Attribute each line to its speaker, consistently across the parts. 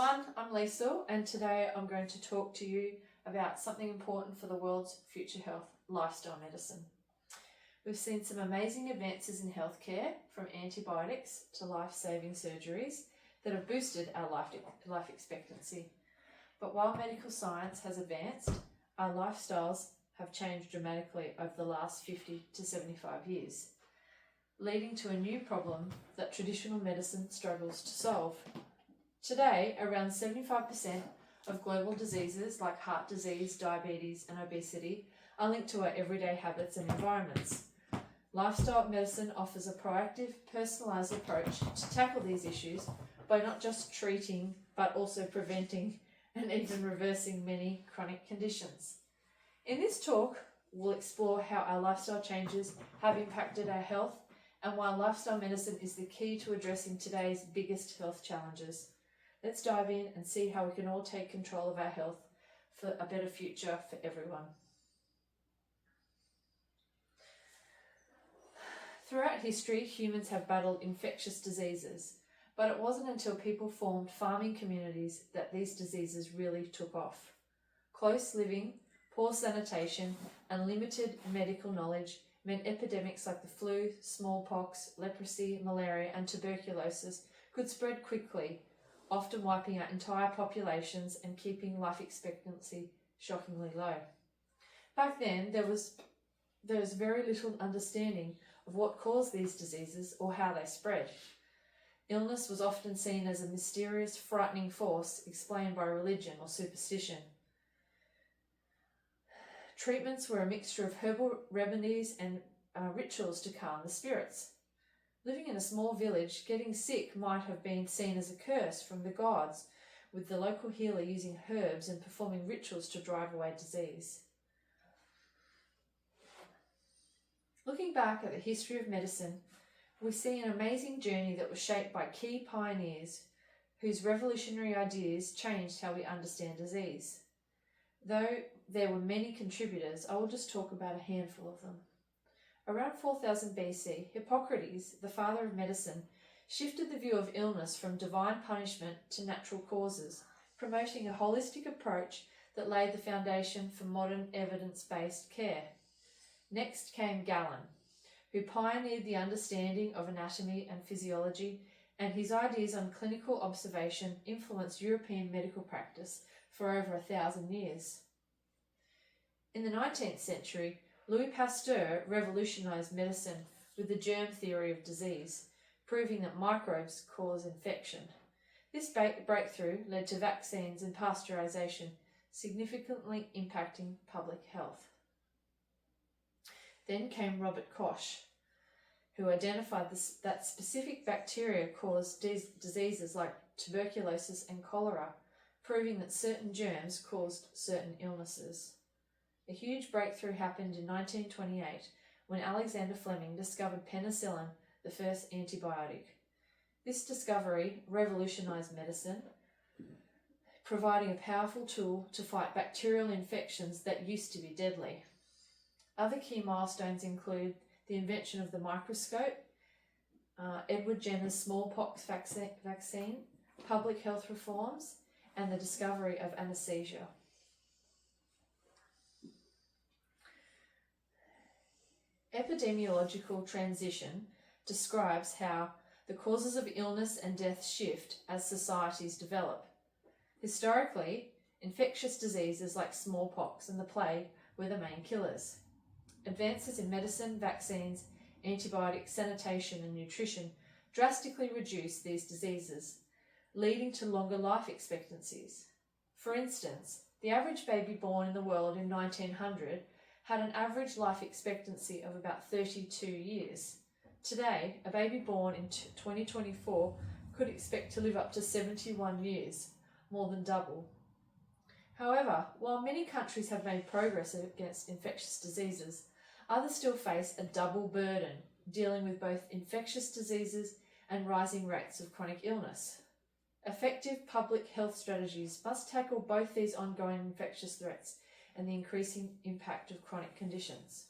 Speaker 1: everyone, I'm Lisa, and today I'm going to talk to you about something important for the world's future health, lifestyle medicine. We've seen some amazing advances in healthcare, from antibiotics to life-saving surgeries, that have boosted our life expectancy. But while medical science has advanced, our lifestyles have changed dramatically over the last 50 to 75 years, leading to a new problem that traditional medicine struggles to solve. Today, around 75% of global diseases like heart disease, diabetes, and obesity are linked to our everyday habits and environments. Lifestyle medicine offers a proactive, personalised approach to tackle these issues by not just treating, but also preventing and even reversing many chronic conditions. In this talk, we'll explore how our lifestyle changes have impacted our health and why lifestyle medicine is the key to addressing today's biggest health challenges. Let's dive in and see how we can all take control of our health for a better future for everyone. Throughout history, humans have battled infectious diseases, but it wasn't until people formed farming communities that these diseases really took off. Close living, poor sanitation, and limited medical knowledge meant epidemics like the flu, smallpox, leprosy, malaria, and tuberculosis could spread quickly, often wiping out entire populations and keeping life expectancy shockingly low. Back then, there was very little understanding of what caused these diseases or how they spread. Illness was often seen as a mysterious, frightening force explained by religion or superstition. Treatments were a mixture of herbal remedies and rituals to calm the spirits. Living in a small village, getting sick might have been seen as a curse from the gods, with the local healer using herbs and performing rituals to drive away disease. Looking back at the history of medicine, we see an amazing journey that was shaped by key pioneers whose revolutionary ideas changed how we understand disease. Though there were many contributors, I will just talk about a handful of them. Around 4000 BC, Hippocrates, the father of medicine, shifted the view of illness from divine punishment to natural causes, promoting a holistic approach that laid the foundation for modern evidence-based care. Next came Galen, who pioneered the understanding of anatomy and physiology, and his ideas on clinical observation influenced European medical practice for over 1,000 years. In the 19th century, Louis Pasteur revolutionized medicine with the germ theory of disease, proving that microbes cause infection. This breakthrough led to vaccines and pasteurization, significantly impacting public health. Then came Robert Koch, who identified that specific bacteria caused diseases like tuberculosis and cholera, proving that certain germs caused certain illnesses. A huge breakthrough happened in 1928 when Alexander Fleming discovered penicillin, the first antibiotic. This discovery revolutionized medicine, providing a powerful tool to fight bacterial infections that used to be deadly. Other key milestones include the invention of the microscope, Edward Jenner's smallpox vaccine, public health reforms, and the discovery of anesthesia. Epidemiological transition describes how the causes of illness and death shift as societies develop. Historically, infectious diseases like smallpox and the plague were the main killers. Advances in medicine, vaccines, antibiotics, sanitation, and nutrition drastically reduced these diseases, leading to longer life expectancies. For instance, the average baby born in the world in 1900 had an average life expectancy of about 32 years. Today, a baby born in 2024 could expect to live up to 71 years, more than double. However, while many countries have made progress against infectious diseases, others still face a double burden, dealing with both infectious diseases and rising rates of chronic illness. Effective public health strategies must tackle both these ongoing infectious threats and the increasing impact of chronic conditions.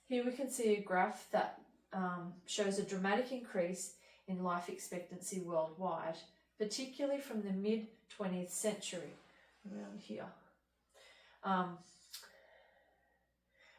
Speaker 1: Here we can see a graph that shows a dramatic increase in life expectancy worldwide particularly from the mid-20th century, around here,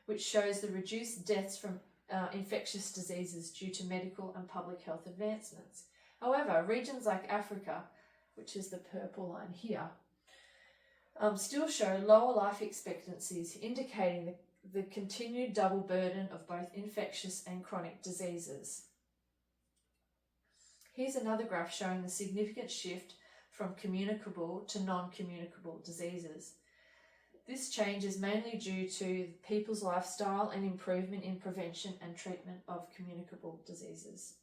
Speaker 1: which shows the reduced deaths from infectious diseases due to medical and public health advancements. However, regions like Africa, which is the purple line here, still show lower life expectancies, indicating the continued double burden of both infectious and chronic diseases. Here's another graph showing the significant shift from communicable to non-communicable diseases. This change is mainly due to people's lifestyle and improvement in prevention and treatment of communicable diseases.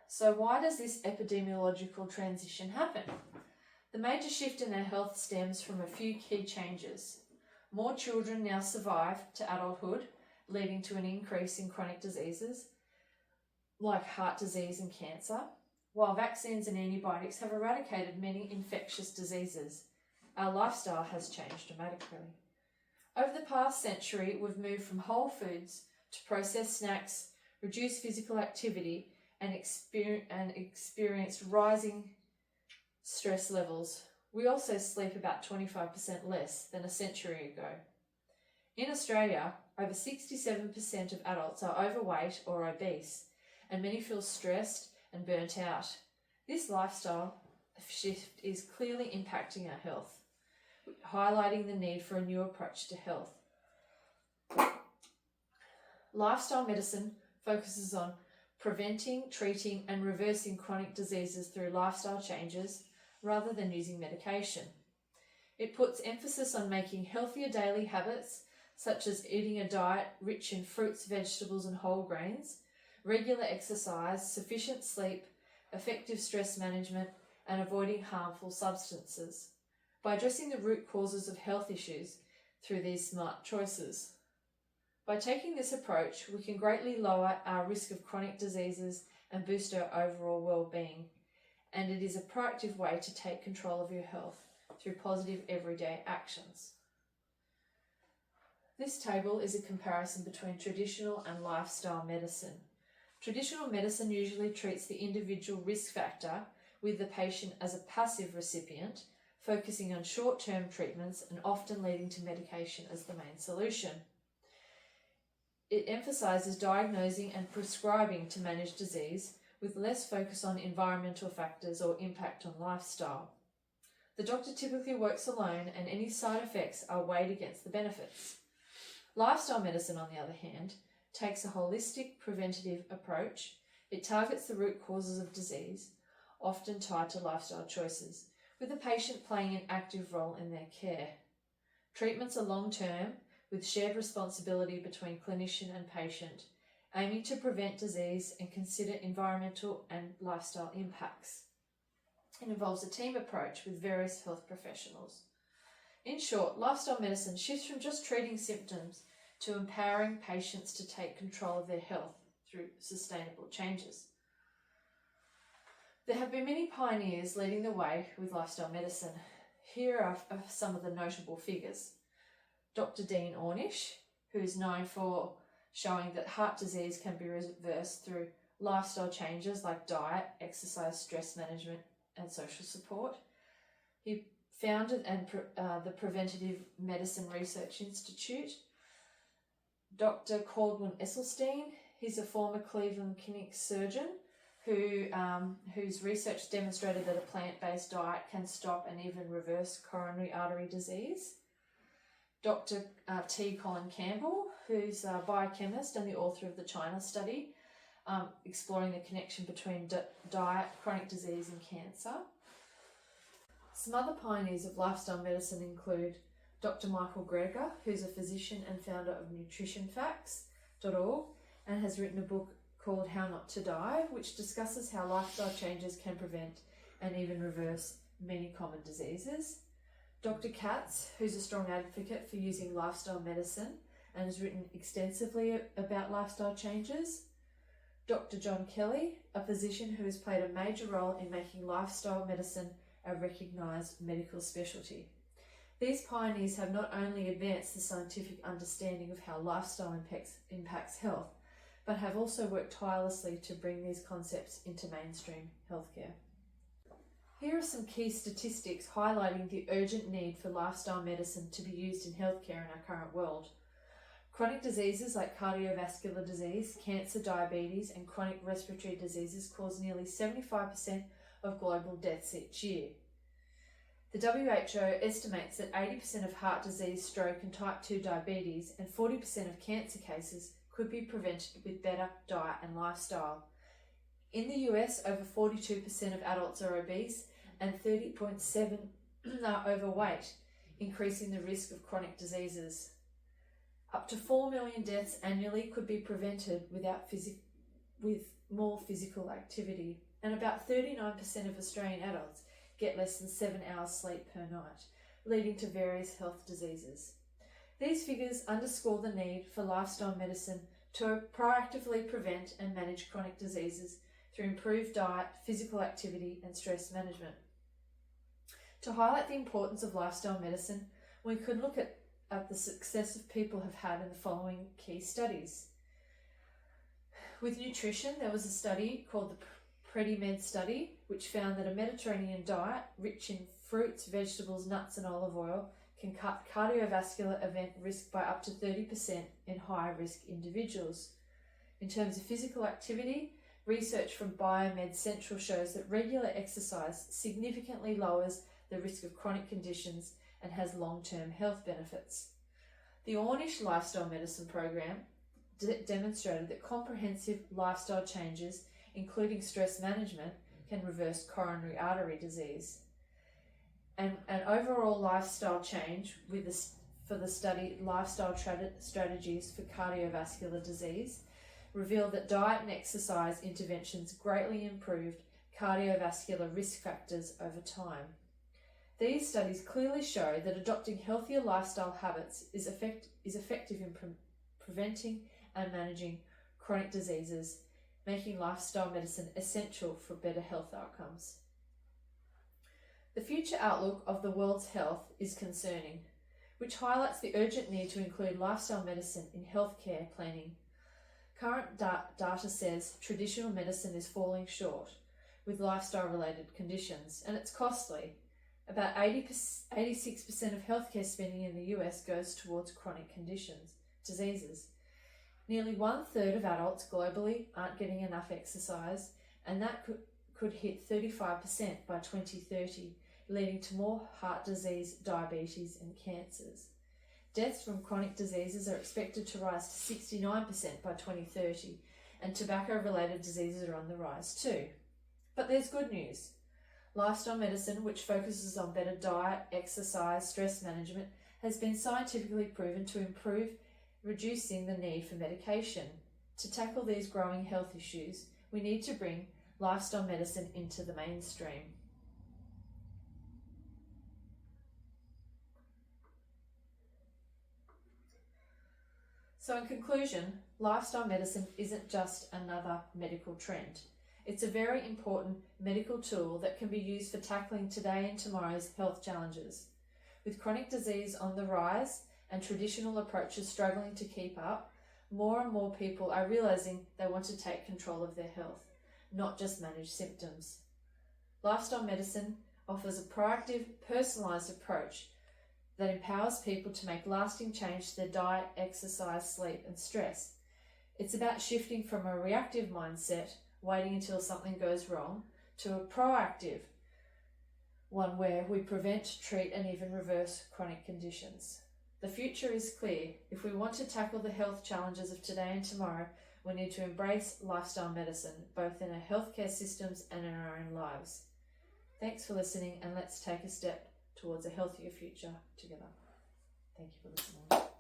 Speaker 1: So why does this epidemiological transition happen? The major shift in our health stems from a few key changes. More children now survive to adulthood, leading to an increase in chronic diseases like heart disease and cancer, while vaccines and antibiotics have eradicated many infectious diseases. Our lifestyle has changed dramatically. Over the past century, we've moved from whole foods to processed snacks, reduced physical activity, and experienced rising stress levels. We also sleep about 25% less than a century ago. In Australia, over 67% of adults are overweight or obese, and many feel stressed and burnt out. This lifestyle shift is clearly impacting our health, highlighting the need for a new approach to health. Lifestyle medicine focuses on preventing, treating, and reversing chronic diseases through lifestyle changes rather than using medication. It puts emphasis on making healthier daily habits, such as eating a diet rich in fruits, vegetables, and whole grains, regular exercise, sufficient sleep, effective stress management, and avoiding harmful substances, by addressing the root causes of health issues through these smart choices. By taking this approach, we can greatly lower our risk of chronic diseases and boost our overall well-being, and it is a proactive way to take control of your health through positive everyday actions. This table is a comparison between traditional and lifestyle medicine. Traditional medicine usually treats the individual risk factor, with the patient as a passive recipient, focusing on short-term treatments and often leading to medication as the main solution. It emphasises diagnosing and prescribing to manage disease, with less focus on environmental factors or impact on lifestyle. The doctor typically works alone, and any side effects are weighed against the benefits. Lifestyle medicine, on the other hand, takes a holistic preventative approach. It targets the root causes of disease, often tied to lifestyle choices, with the patient playing an active role in their care. Treatments are long-term, with shared responsibility between clinician and patient, aiming to prevent disease and consider environmental and lifestyle impacts. It involves a team approach with various health professionals. In short, lifestyle medicine shifts from just treating symptoms to empowering patients to take control of their health through sustainable changes. There have been many pioneers leading the way with lifestyle medicine. Here are some of the notable figures. Dr. Dean Ornish, who is known for showing that heart disease can be reversed through lifestyle changes like diet, exercise, stress management, and social support. He founded the Preventative Medicine Research Institute. Dr. Caldwell Esselstyn, he's a former Cleveland Clinic surgeon whose research demonstrated that a plant-based diet can stop and even reverse coronary artery disease. Dr. T. Colin Campbell, who's a biochemist and the author of the China study, exploring the connection between diet, chronic disease and cancer. Some other pioneers of lifestyle medicine include Dr. Michael Greger, who's a physician and founder of nutritionfacts.org and has written a book called How Not to Die, which discusses how lifestyle changes can prevent and even reverse many common diseases. Dr. Katz, who's a strong advocate for using lifestyle medicine and has written extensively about lifestyle changes. Dr. John Kelly, a physician who has played a major role in making lifestyle medicine a recognised medical specialty. These pioneers have not only advanced the scientific understanding of how lifestyle impacts health, but have also worked tirelessly to bring these concepts into mainstream healthcare. Here are some key statistics highlighting the urgent need for lifestyle medicine to be used in healthcare in our current world. Chronic diseases like cardiovascular disease, cancer, diabetes, and chronic respiratory diseases cause nearly 75% of global deaths each year. The WHO estimates that 80% of heart disease, stroke, and type 2 diabetes and 40% of cancer cases could be prevented with better diet and lifestyle. In the US, over 42% of adults are obese and 30.7% are overweight, increasing the risk of chronic diseases. Up to 4 million deaths annually could be prevented with more physical activity, and about 39% of Australian adults get less than 7 hours sleep per night, leading to various health diseases. These figures underscore the need for lifestyle medicine to proactively prevent and manage chronic diseases through improved diet, physical activity, and stress management. To highlight the importance of lifestyle medicine, we could look at the success of people have had in the following key studies. With nutrition, there was a study called the PREDIMED study, which found that a Mediterranean diet rich in fruits, vegetables, nuts, and olive oil can cut cardiovascular event risk by up to 30% in high-risk individuals. In terms of physical activity, research from Biomed Central shows that regular exercise significantly lowers the risk of chronic conditions and has long-term health benefits. The Ornish Lifestyle Medicine Program demonstrated that comprehensive lifestyle changes, including stress management, can reverse coronary artery disease. And an overall lifestyle change for the study Lifestyle Strategies for Cardiovascular Disease revealed that diet and exercise interventions greatly improved cardiovascular risk factors over time. These studies clearly show that adopting healthier lifestyle habits is effective in preventing and managing chronic diseases, making lifestyle medicine essential for better health outcomes. The future outlook of the world's health is concerning, which highlights the urgent need to include lifestyle medicine in healthcare planning. Current data says traditional medicine is falling short with lifestyle-related conditions, and it's costly. About 86% of healthcare spending in the US goes towards chronic diseases. Nearly 1/3 of adults globally aren't getting enough exercise, and that could hit 35% by 2030, leading to more heart disease, diabetes, and cancers. Deaths from chronic diseases are expected to rise to 69% by 2030, and tobacco-related diseases are on the rise too. But there's good news. Lifestyle medicine, which focuses on better diet, exercise, stress management, has been scientifically proven to improve reducing the need for medication. To tackle these growing health issues, we need to bring lifestyle medicine into the mainstream. So in conclusion, lifestyle medicine isn't just another medical trend. It's a very important medical tool that can be used for tackling today and tomorrow's health challenges. With chronic disease on the rise and traditional approaches struggling to keep up, more and more people are realizing they want to take control of their health, not just manage symptoms. Lifestyle medicine offers a proactive, personalized approach that empowers people to make lasting change to their diet, exercise, sleep, and stress. It's about shifting from a reactive mindset, waiting until something goes wrong, to a proactive one where we prevent, treat, and even reverse chronic conditions. The future is clear. If we want to tackle the health challenges of today and tomorrow, we need to embrace lifestyle medicine, both in our healthcare systems and in our own lives. Thanks for listening, and let's take a step towards a healthier future together. Thank you for listening.